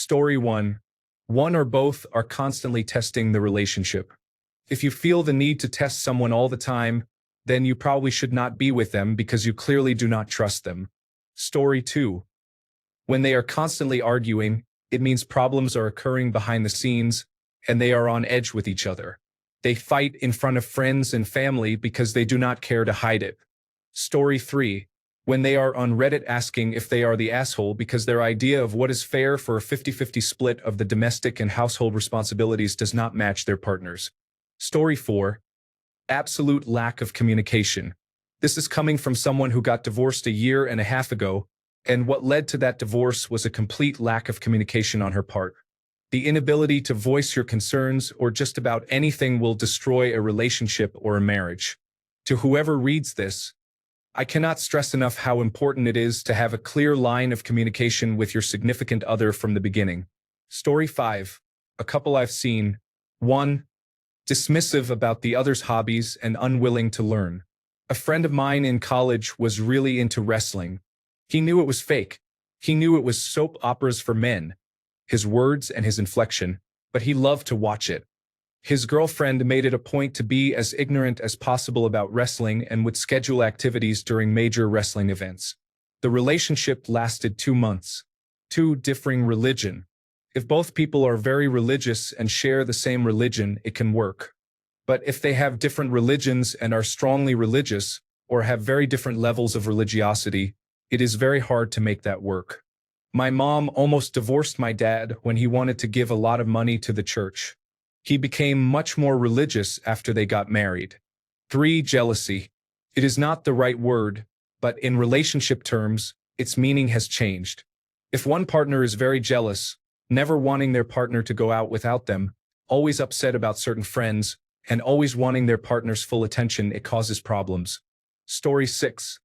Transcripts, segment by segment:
Story 1. One or both are constantly testing the relationship. If you feel the need to test someone all the time, then you probably should not be with them because you clearly do not trust them. Story 2. When they are constantly arguing, it means problems are occurring behind the scenes and they are on edge with each other. They fight in front of friends and family because they do not care to hide it. Story 3. When they are on Reddit asking if they are the asshole because their idea of what is fair for a 50-50 split of the domestic and household responsibilities does not match their partners. Story 4. Absolute lack of communication. This is coming from someone who got divorced a year and a half ago, and what led to that divorce was a complete lack of communication on her part. The inability to voice your concerns or just about anything will destroy a relationship or a marriage. To whoever reads this, I cannot stress enough how important it is to have a clear line of communication with your significant other from the beginning. Story 5. A couple I've seen. 1. Dismissive about the other's hobbies and unwilling to learn. A friend of mine in college was really into wrestling. He knew it was fake. He knew it was soap operas for men, his words and his inflection, but he loved to watch it. His girlfriend made it a point to be as ignorant as possible about wrestling and would schedule activities during major wrestling events. The relationship lasted 2 months. 2. Differing religion. If both people are very religious and share the same religion, it can work. But if they have different religions and are strongly religious, or have very different levels of religiosity, it is very hard to make that work. My mom almost divorced my dad when he wanted to give a lot of money to the church. He became much more religious after they got married. 3. Jealousy. It is not the right word, but in relationship terms, its meaning has changed. If one partner is very jealous, never wanting their partner to go out without them, always upset about certain friends, and always wanting their partner's full attention, it causes problems. Story 6.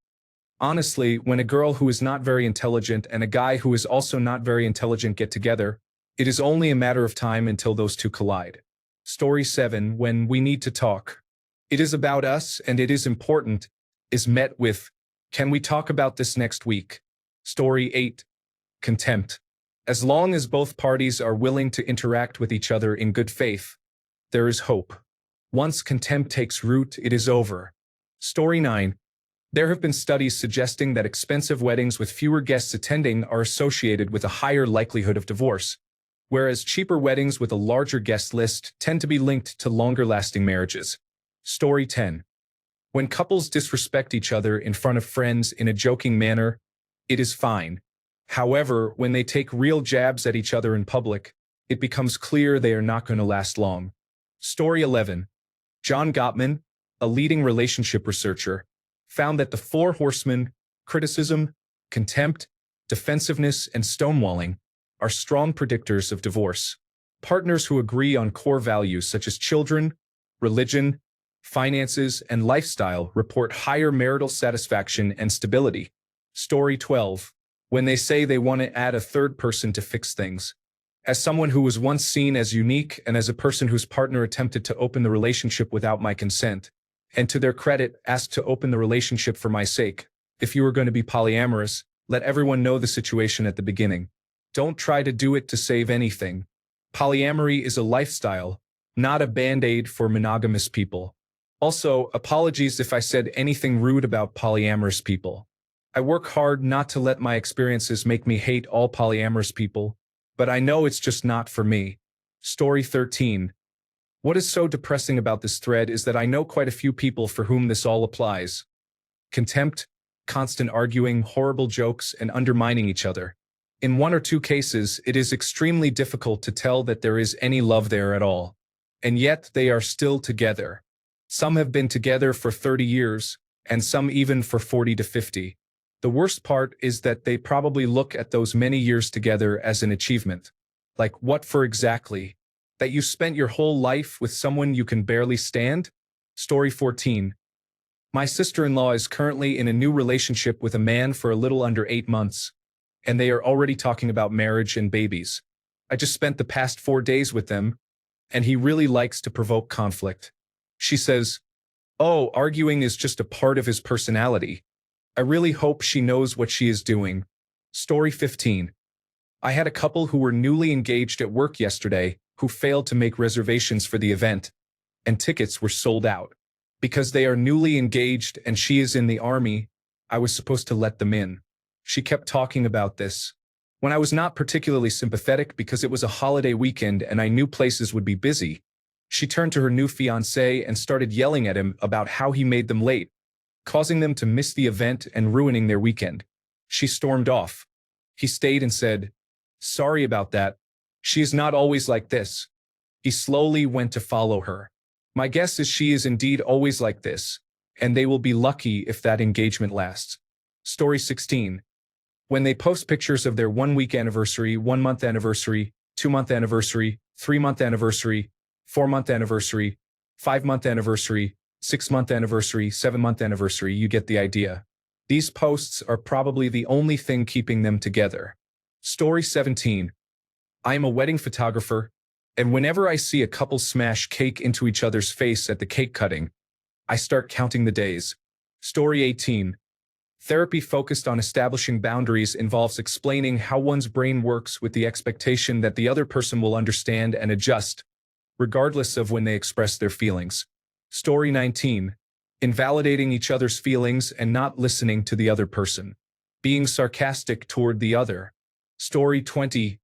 Honestly, when a girl who is not very intelligent and a guy who is also not very intelligent get together, it is only a matter of time until those two collide. Story 7. When we need to talk. It is about us and it is important, is met with, can we talk about this next week? Story 8. Contempt. As long as both parties are willing to interact with each other in good faith, there is hope. Once contempt takes root, it is over. Story 9. There have been studies suggesting that expensive weddings with fewer guests attending are associated with a higher likelihood of divorce, whereas cheaper weddings with a larger guest list tend to be linked to longer-lasting marriages. Story 10. When couples disrespect each other in front of friends in a joking manner, it is fine. However, when they take real jabs at each other in public, it becomes clear they are not going to last long. Story 11. John Gottman, a leading relationship researcher, found that the 4 horsemen, criticism, contempt, defensiveness, and stonewalling, are strong predictors of divorce. Partners who agree on core values such as children, religion, finances, and lifestyle report higher marital satisfaction and stability. Story 12. When they say they want to add a third person to fix things. As someone who was once seen as unique and as a person whose partner attempted to open the relationship without my consent, and to their credit, asked to open the relationship for my sake, if you are going to be polyamorous, let everyone know the situation at the beginning. Don't try to do it to save anything. Polyamory is a lifestyle, not a band-aid for monogamous people. Also, apologies if I said anything rude about polyamorous people. I work hard not to let my experiences make me hate all polyamorous people, but I know it's just not for me. Story 13. What is so depressing about this thread is that I know quite a few people for whom this all applies. Contempt, constant arguing, horrible jokes, and undermining each other. In 1 or 2 cases, it is extremely difficult to tell that there is any love there at all. And yet they are still together. Some have been together for 30 years, and some even for 40 to 50. The worst part is that they probably look at those many years together as an achievement. Like what for exactly? That you spent your whole life with someone you can barely stand? Story 14. My sister-in-law is currently in a new relationship with a man for a little under 8 months, and they are already talking about marriage and babies. I just spent the past 4 days with them, and he really likes to provoke conflict. She says, "Oh, arguing is just a part of his personality. I really hope she knows what she is doing." Story 15. I had a couple who were newly engaged at work yesterday who failed to make reservations for the event, and tickets were sold out. Because they are newly engaged and she is in the army, I was supposed to let them in. She kept talking about this. When I was not particularly sympathetic because it was a holiday weekend and I knew places would be busy, she turned to her new fiancé and started yelling at him about how he made them late, causing them to miss the event and ruining their weekend. She stormed off. He stayed and said, "Sorry about that. She is not always like this." He slowly went to follow her. My guess is she is indeed always like this, and they will be lucky if that engagement lasts. Story 16. When they post pictures of their 1-week anniversary, 1-month anniversary, 2-month anniversary, 3-month anniversary, 4-month anniversary, 5-month anniversary, 6-month anniversary, 7-month anniversary, you get the idea. These posts are probably the only thing keeping them together. Story 17. I am a wedding photographer, and whenever I see a couple smash cake into each other's face at the cake cutting, I start counting the days. Story 18. Therapy focused on establishing boundaries involves explaining how one's brain works with the expectation that the other person will understand and adjust, regardless of when they express their feelings. Story 19. Invalidating each other's feelings and not listening to the other person. Being sarcastic toward the other. Story 20.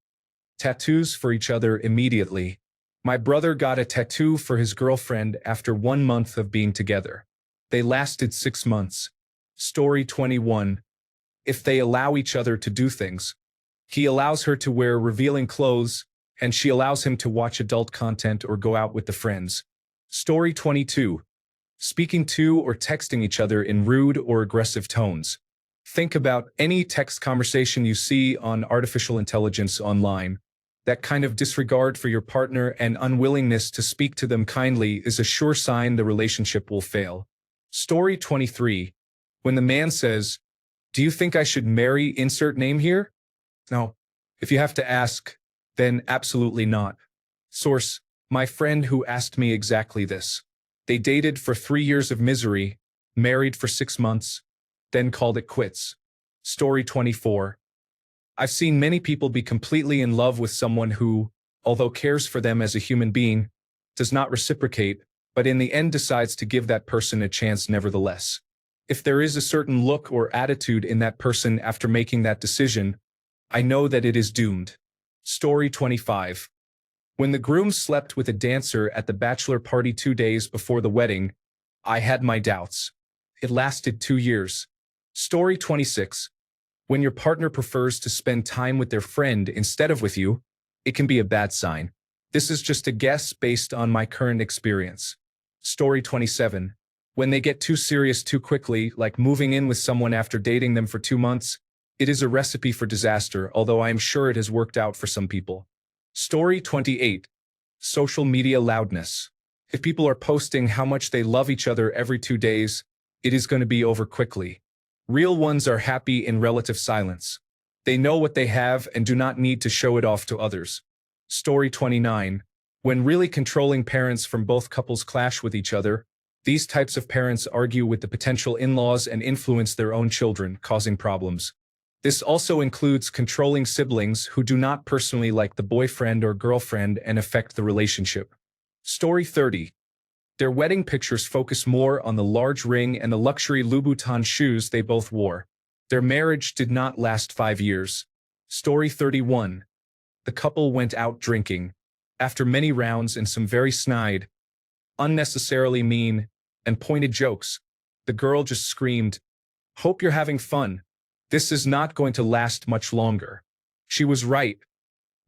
Tattoos for each other immediately. My brother got a tattoo for his girlfriend after 1 month of being together. They lasted 6 months. Story 21. If they allow each other to do things. He allows her to wear revealing clothes, and she allows him to watch adult content or go out with the friends. Story 22. Speaking to or texting each other in rude or aggressive tones. Think about any text conversation you see on artificial intelligence online. That kind of disregard for your partner and unwillingness to speak to them kindly is a sure sign the relationship will fail. Story 23. When the man says, "Do you think I should marry insert name here?" No. If you have to ask, then absolutely not. Source: my friend who asked me exactly this. They dated for 3 years of misery, married for 6 months, then called it quits. Story 24. I've seen many people be completely in love with someone who, although cares for them as a human being, does not reciprocate, but in the end decides to give that person a chance nevertheless. If there is a certain look or attitude in that person after making that decision, I know that it is doomed. Story 25. When the groom slept with a dancer at the bachelor party 2 days before the wedding, I had my doubts. It lasted 2 years. Story 26. When your partner prefers to spend time with their friend instead of with you, it can be a bad sign. This is just a guess based on my current experience. Story 27. When they get too serious too quickly, like moving in with someone after dating them for 2 months, it is a recipe for disaster, although I am sure it has worked out for some people. Story 28. Social media loudness. If people are posting how much they love each other every 2 days, it is going to be over quickly. Real ones are happy in relative silence. They know what they have and do not need to show it off to others. Story 29. When really controlling parents from both couples clash with each other, these types of parents argue with the potential in-laws and influence their own children, causing problems. This also includes controlling siblings who do not personally like the boyfriend or girlfriend and affect the relationship. Story 30. Their wedding pictures focus more on the large ring and the luxury Louboutin shoes they both wore. Their marriage did not last 5 years. Story 31. The couple went out drinking. After many rounds and some very snide, unnecessarily mean, and pointed jokes, the girl just screamed, "Hope you're having fun. This is not going to last much longer." She was right.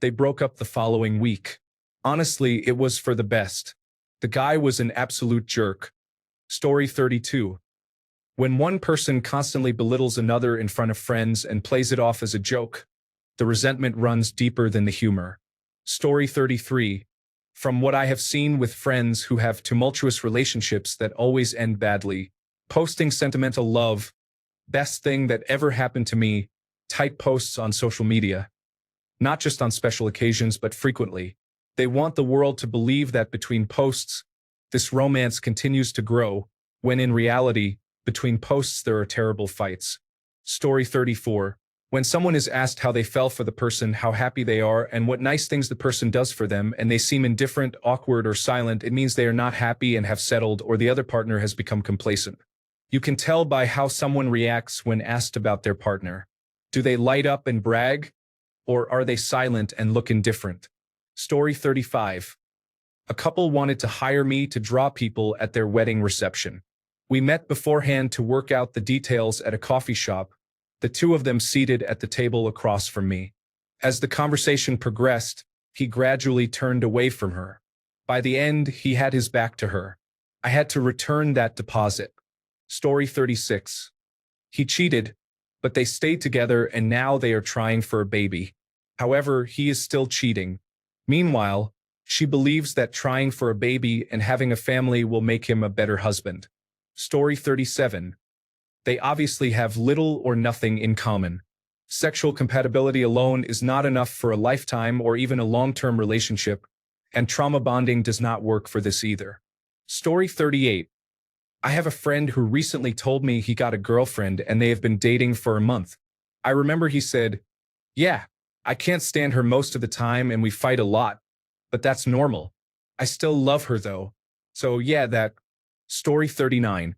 They broke up the following week. Honestly, it was for the best. The guy was an absolute jerk. Story 32. When one person constantly belittles another in front of friends and plays it off as a joke, the resentment runs deeper than the humor. Story 33. From what I have seen with friends who have tumultuous relationships that always end badly, posting sentimental love, best thing that ever happened to me, type posts on social media. Not just on special occasions, but frequently. They want the world to believe that between posts, this romance continues to grow, when in reality, between posts there are terrible fights. Story 34. When someone is asked how they fell for the person, how happy they are, and what nice things the person does for them, and they seem indifferent, awkward, or silent, it means they are not happy and have settled, or the other partner has become complacent. You can tell by how someone reacts when asked about their partner. Do they light up and brag, or are they silent and look indifferent? Story 35. A couple wanted to hire me to draw people at their wedding reception. We met beforehand to work out the details at a coffee shop, the two of them seated at the table across from me. As the conversation progressed, he gradually turned away from her. By the end, he had his back to her. I had to return that deposit. Story 36. He cheated, but they stayed together and now they are trying for a baby. However, he is still cheating. Meanwhile, she believes that trying for a baby and having a family will make him a better husband. Story 37. They obviously have little or nothing in common. Sexual compatibility alone is not enough for a lifetime or even a long-term relationship, and trauma bonding does not work for this either. Story 38. I have a friend who recently told me he got a girlfriend and they have been dating for a month. I remember he said, "Yeah, I can't stand her most of the time and we fight a lot, but that's normal. I still love her though. So yeah, that." Story 39.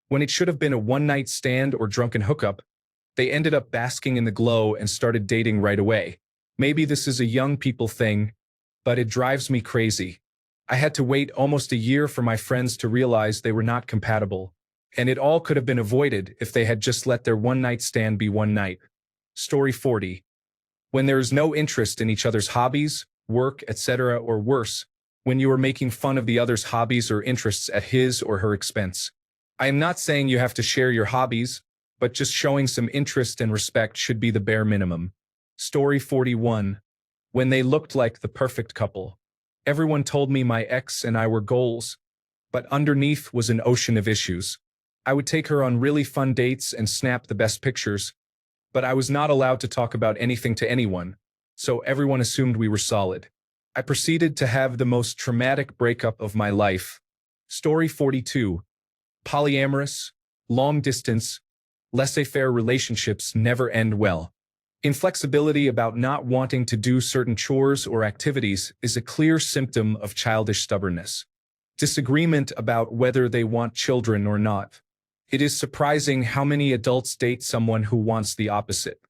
When it should have been a one-night stand or drunken hookup, they ended up basking in the glow and started dating right away. Maybe this is a young people thing, but it drives me crazy. I had to wait almost a year for my friends to realize they were not compatible, and it all could have been avoided if they had just let their one-night stand be one night. Story 40. When there is no interest in each other's hobbies, work, etc., or worse, when you are making fun of the other's hobbies or interests at his or her expense. I am not saying you have to share your hobbies, but just showing some interest and respect should be the bare minimum. Story 41. When they looked like the perfect couple. Everyone told me my ex and I were goals, but underneath was an ocean of issues. I would take her on really fun dates and snap the best pictures, but I was not allowed to talk about anything to anyone, so everyone assumed we were solid. I proceeded to have the most traumatic breakup of my life. Story 42. Polyamorous, long-distance, laissez-faire relationships never end well. Inflexibility about not wanting to do certain chores or activities is a clear symptom of childish stubbornness. Disagreement about whether they want children or not. It is surprising how many adults date someone who wants the opposite.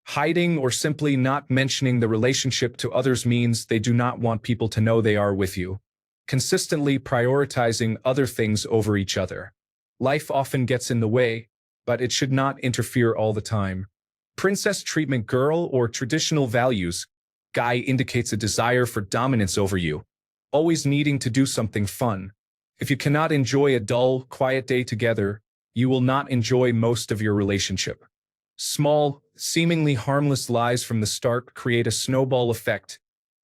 Hiding or simply not mentioning the relationship to others means they do not want people to know they are with you. Consistently prioritizing other things over each other. Life often gets in the way, but it should not interfere all the time. Princess treatment girl or traditional values. Guy indicates a desire for dominance over you, always needing to do something fun. If you cannot enjoy a dull, quiet day together, you will not enjoy most of your relationship. Small, seemingly harmless lies from the start create a snowball effect,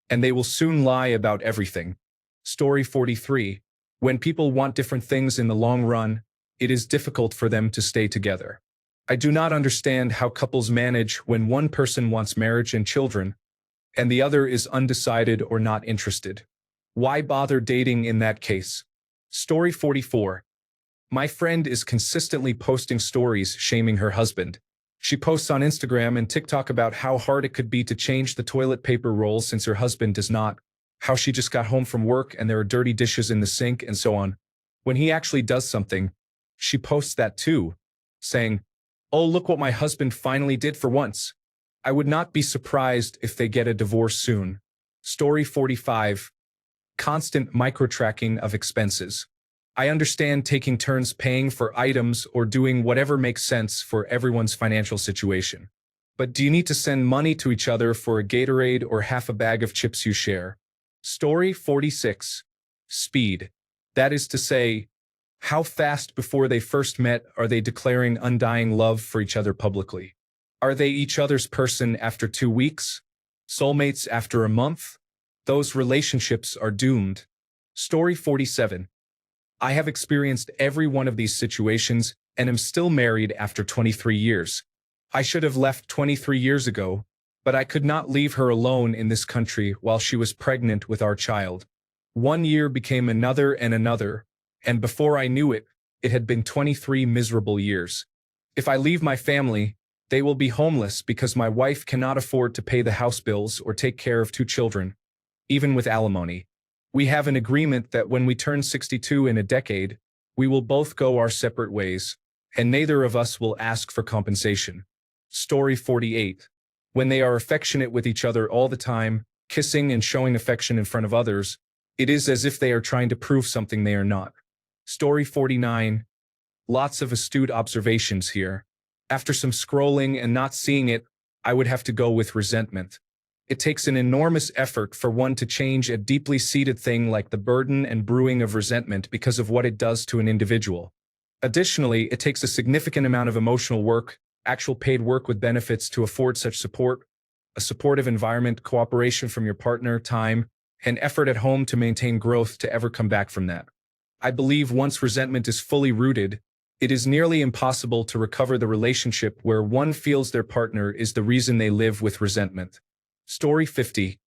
and they will soon lie about everything. Story 43. When people want different things in the long run, it is difficult for them to stay together. I do not understand how couples manage when one person wants marriage and children, and the other is undecided or not interested. Why bother dating in that case? Story 44. My friend is consistently posting stories shaming her husband. She posts on Instagram and TikTok about how hard it could be to change the toilet paper roll since her husband does not, how she just got home from work and there are dirty dishes in the sink, and so on. When he actually does something, she posts that too, saying, "Oh, look what my husband finally did for once." I would not be surprised if they get a divorce soon. Story 45. Constant micro-tracking of expenses. I understand taking turns paying for items or doing whatever makes sense for everyone's financial situation. But do you need to send money to each other for a Gatorade or half a bag of chips you share? Story 46. Speed. That is to say, how fast before they first met are they declaring undying love for each other publicly? Are they each other's person after 2 weeks? Soulmates after a month? Those relationships are doomed. Story 47. I have experienced every one of these situations and am still married after 23 years. I should have left 23 years ago, but I could not leave her alone in this country while she was pregnant with our child. 1 year became another and another, and before I knew it, it had been 23 miserable years. If I leave my family, They will be homeless because my wife cannot afford to pay the house bills or take care of 2 children, even with alimony. We have an agreement that when we turn 62 in a decade, we will both go our separate ways, and neither of us will ask for compensation. Story 48. When they are affectionate with each other all the time, kissing and showing affection in front of others, it is as if they are trying to prove something they are not. Story 49. Lots of astute observations here. After some scrolling and not seeing it, I would have to go with resentment. It takes an enormous effort for one to change a deeply seated thing like the burden and brewing of resentment because of what it does to an individual. Additionally, it takes a significant amount of emotional work, actual paid work with benefits to afford such support, a supportive environment, cooperation from your partner, time, and effort at home to maintain growth to ever come back from that. I believe once resentment is fully rooted, it is nearly impossible to recover the relationship where one feels their partner is the reason they live with resentment. Story 50.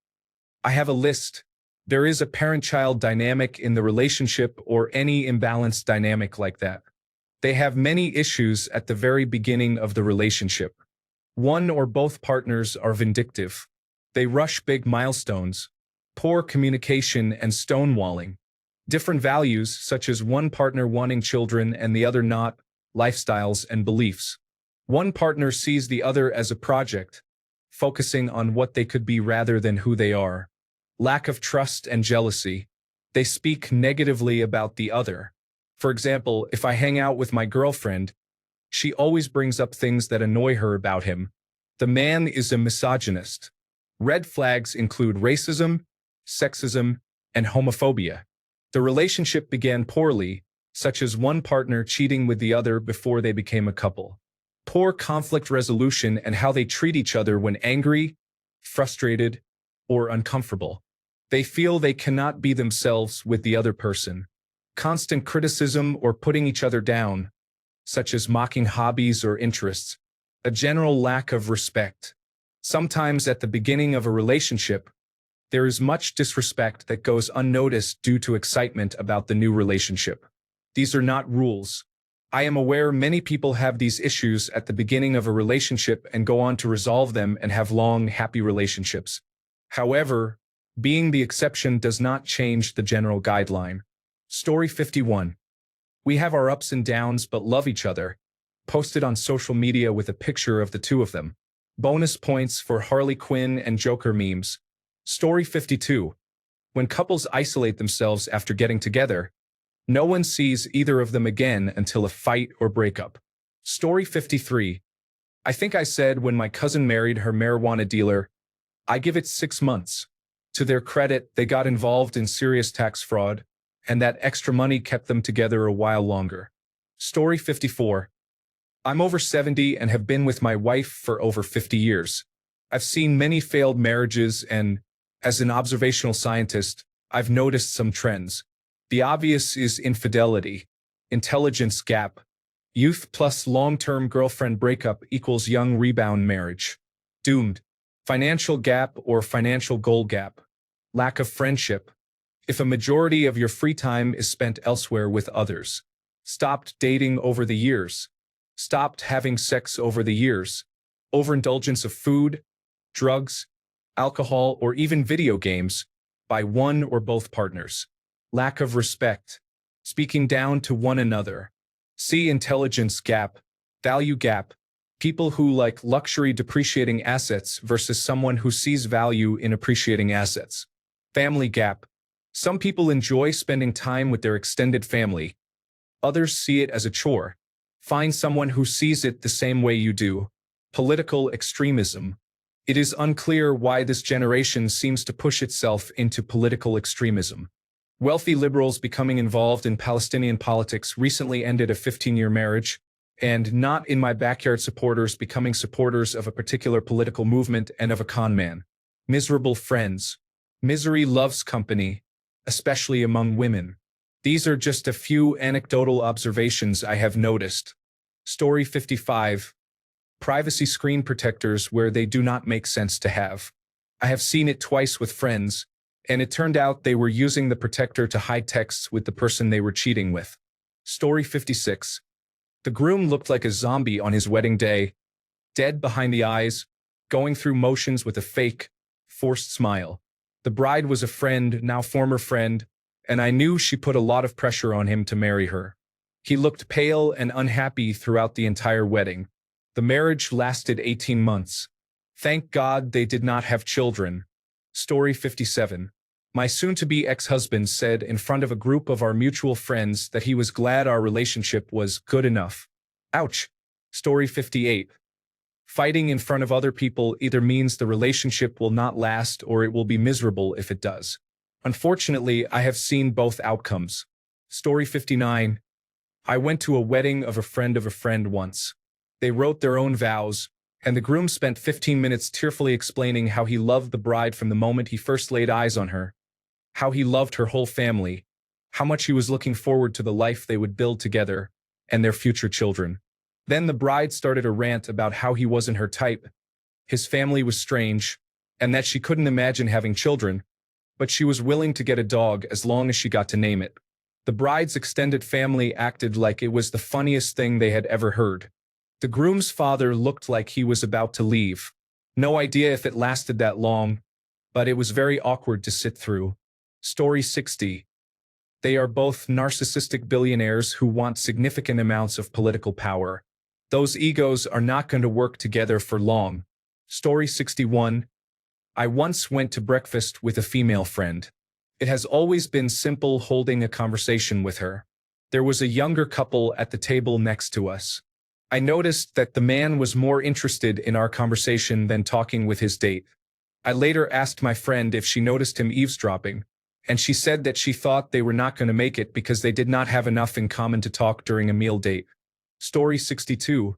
I have a list. There is a parent-child dynamic in the relationship or any imbalanced dynamic like that. They have many issues at the very beginning of the relationship. One or both partners are vindictive. They rush big milestones, poor communication and stonewalling. Different values, such as one partner wanting children and the other not, lifestyles and beliefs. One partner sees the other as a project, focusing on what they could be rather than who they are. Lack of trust and jealousy. They speak negatively about the other. For example, if I hang out with my girlfriend, she always brings up things that annoy her about him. The man is a misogynist. Red flags include racism, sexism, and homophobia. The relationship began poorly, such as one partner cheating with the other before they became a couple. Poor conflict resolution and how they treat each other when angry, frustrated, or uncomfortable. They feel they cannot be themselves with the other person. Constant criticism or putting each other down, such as mocking hobbies or interests. A general lack of respect. Sometimes at the beginning of a relationship, there is much disrespect that goes unnoticed due to excitement about the new relationship. These are not rules. I am aware many people have these issues at the beginning of a relationship and go on to resolve them and have long, happy relationships. However, being the exception does not change the general guideline. Story 51. We have our ups and downs but love each other. Posted on social media with a picture of the two of them. Bonus points for Harley Quinn and Joker memes. Story 52. When couples isolate themselves after getting together, no one sees either of them again until a fight or breakup. Story 53. I think I said when my cousin married her marijuana dealer, I give it 6 months. To their credit, they got involved in serious tax fraud, and that extra money kept them together a while longer. Story 54. I'm over 70 and have been with my wife for over 50 years. I've seen many failed marriages and, as an observational scientist, I've noticed some trends. The obvious is infidelity, intelligence gap, youth plus long-term girlfriend breakup equals young rebound marriage, doomed, financial gap or financial goal gap, lack of friendship, if a majority of your free time is spent elsewhere with others, stopped dating over the years, stopped having sex over the years, overindulgence of food, drugs, alcohol, or even video games by one or both partners. Lack of respect, speaking down to one another. See intelligence gap, value gap, people who like luxury depreciating assets versus someone who sees value in appreciating assets. Family gap. Some people enjoy spending time with their extended family. Others see it as a chore. Find someone who sees it the same way you do. Political extremism. It is unclear why this generation seems to push itself into political extremism. Wealthy liberals becoming involved in Palestinian politics recently ended a 15-year marriage, and not in my backyard supporters becoming supporters of a particular political movement and of a con man. Miserable friends. Misery loves company, especially among women. These are just a few anecdotal observations I have noticed. Story 55. Privacy screen protectors where they do not make sense to have. I have seen it twice with friends, and it turned out they were using the protector to hide texts with the person they were cheating with. Story 56. The groom looked like a zombie on his wedding day, dead behind the eyes, going through motions with a fake, forced smile. The bride was a friend, now former friend, and I knew she put a lot of pressure on him to marry her. He looked pale and unhappy throughout the entire wedding. The marriage lasted 18 months. Thank God they did not have children. Story 57. My soon-to-be ex-husband said in front of a group of our mutual friends that he was glad our relationship was good enough. Ouch. Story 58. Fighting in front of other people either means the relationship will not last or it will be miserable if it does. Unfortunately, I have seen both outcomes. Story 59. I went to a wedding of a friend once. They wrote their own vows, and the groom spent 15 minutes tearfully explaining how he loved the bride from the moment he first laid eyes on her, how he loved her whole family, how much he was looking forward to the life they would build together, and their future children. Then the bride started a rant about how he wasn't her type, his family was strange, and that she couldn't imagine having children, but she was willing to get a dog as long as she got to name it. The bride's extended family acted like it was the funniest thing they had ever heard. The groom's father looked like he was about to leave. No idea if it lasted that long, but it was very awkward to sit through. Story 60. They are both narcissistic billionaires who want significant amounts of political power. Those egos are not going to work together for long. Story 61. I once went to breakfast with a female friend. It has always been simple holding a conversation with her. There was a younger couple at the table next to us. I noticed that the man was more interested in our conversation than talking with his date. I later asked my friend if she noticed him eavesdropping, and she said that she thought they were not going to make it because they did not have enough in common to talk during a meal date. Story 62.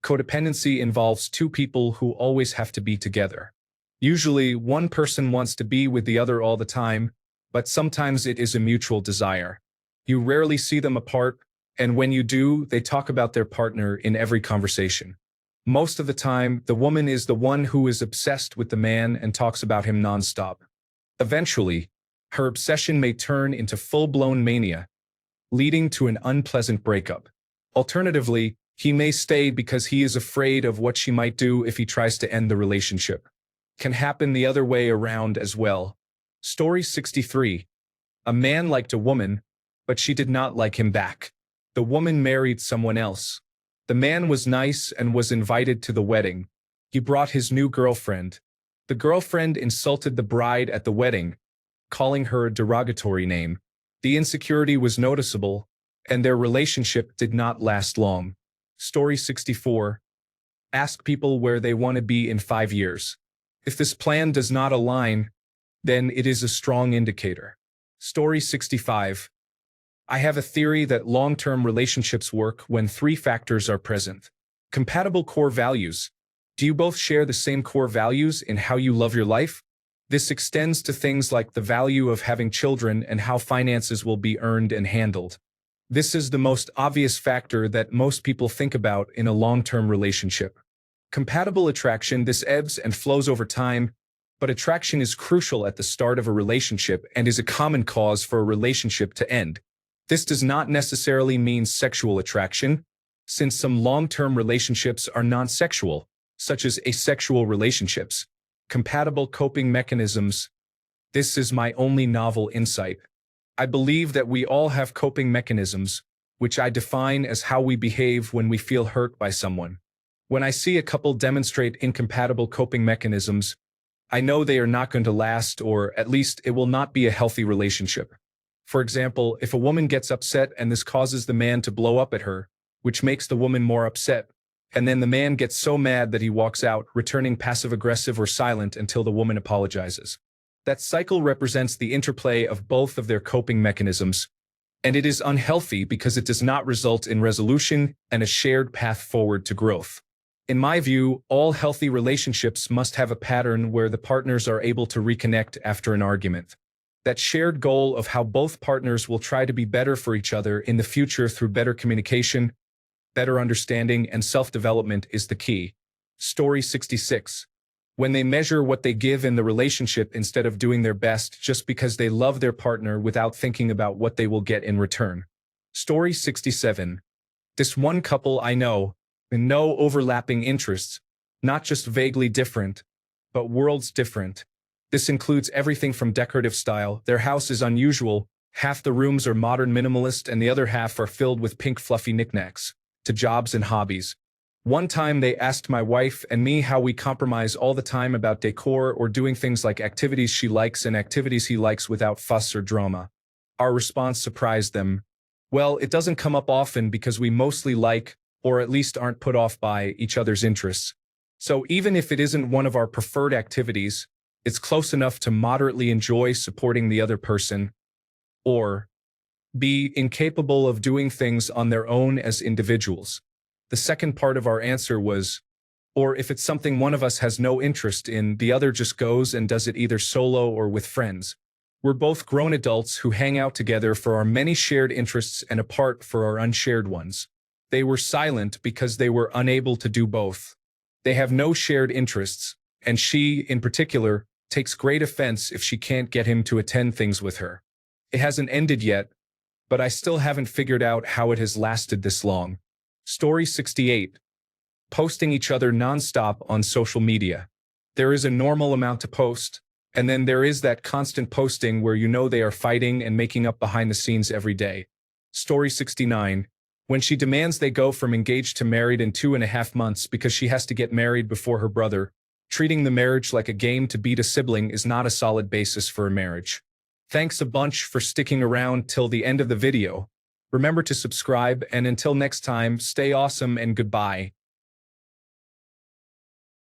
Codependency involves two people who always have to be together. Usually, one person wants to be with the other all the time, but sometimes it is a mutual desire. You rarely see them apart, and when you do, they talk about their partner in every conversation. Most of the time, the woman is the one who is obsessed with the man and talks about him nonstop. Eventually, her obsession may turn into full-blown mania, leading to an unpleasant breakup. Alternatively, he may stay because he is afraid of what she might do if he tries to end the relationship. Can happen the other way around as well. Story 63. A man liked a woman, but she did not like him back. The woman married someone else. The man was nice and was invited to the wedding. He brought his new girlfriend. The girlfriend insulted the bride at the wedding, calling her a derogatory name. The insecurity was noticeable, and their relationship did not last long. Story 64. Ask people where they want to be in 5 years. If this plan does not align, then it is a strong indicator. Story 65. I have a theory that long-term relationships work when 3 factors are present. Compatible core values. Do you both share the same core values in how you love your life? This extends to things like the value of having children and how finances will be earned and handled. This is the most obvious factor that most people think about in a long-term relationship. Compatible attraction, this ebbs and flows over time, but attraction is crucial at the start of a relationship and is a common cause for a relationship to end. This does not necessarily mean sexual attraction, since some long-term relationships are non-sexual, such as asexual relationships. Compatible coping mechanisms. This is my only novel insight. I believe that we all have coping mechanisms, which I define as how we behave when we feel hurt by someone. When I see a couple demonstrate incompatible coping mechanisms, I know they are not going to last, or at least it will not be a healthy relationship. For example, if a woman gets upset and this causes the man to blow up at her, which makes the woman more upset, and then the man gets so mad that he walks out, returning passive-aggressive or silent until the woman apologizes. That cycle represents the interplay of both of their coping mechanisms, and it is unhealthy because it does not result in resolution and a shared path forward to growth. In my view, all healthy relationships must have a pattern where the partners are able to reconnect after an argument. That shared goal of how both partners will try to be better for each other in the future through better communication, better understanding, and self-development is the key. Story 66. When they measure what they give in the relationship instead of doing their best just because they love their partner without thinking about what they will get in return. Story 67. This one couple I know, and no overlapping interests, not just vaguely different, but worlds different. This includes everything from decorative style. Their house is unusual. Half the rooms are modern minimalist and the other half are filled with pink fluffy knickknacks, to jobs and hobbies. One time they asked my wife and me how we compromise all the time about decor or doing things like activities she likes and activities he likes without fuss or drama. Our response surprised them. Well, it doesn't come up often because we mostly like, or at least aren't put off by, each other's interests. So even if it isn't one of our preferred activities, it's close enough to moderately enjoy supporting the other person, or be incapable of doing things on their own as individuals. The second part of our answer was, or if it's something one of us has no interest in, the other just goes and does it either solo or with friends. We're both grown adults who hang out together for our many shared interests and apart for our unshared ones. They were silent because they were unable to do both. They have no shared interests, and she, in particular, takes great offense if she can't get him to attend things with her. It hasn't ended yet, but I still haven't figured out how it has lasted this long. Story 68. Posting each other nonstop on social media. There is a normal amount to post, and then there is that constant posting where you know they are fighting and making up behind the scenes every day. Story 69. When she demands they go from engaged to married in 2.5 months because she has to get married before her brother, treating the marriage like a game to beat a sibling is not a solid basis for a marriage. Thanks a bunch for sticking around till the end of the video. Remember to subscribe, and until next time, stay awesome and goodbye.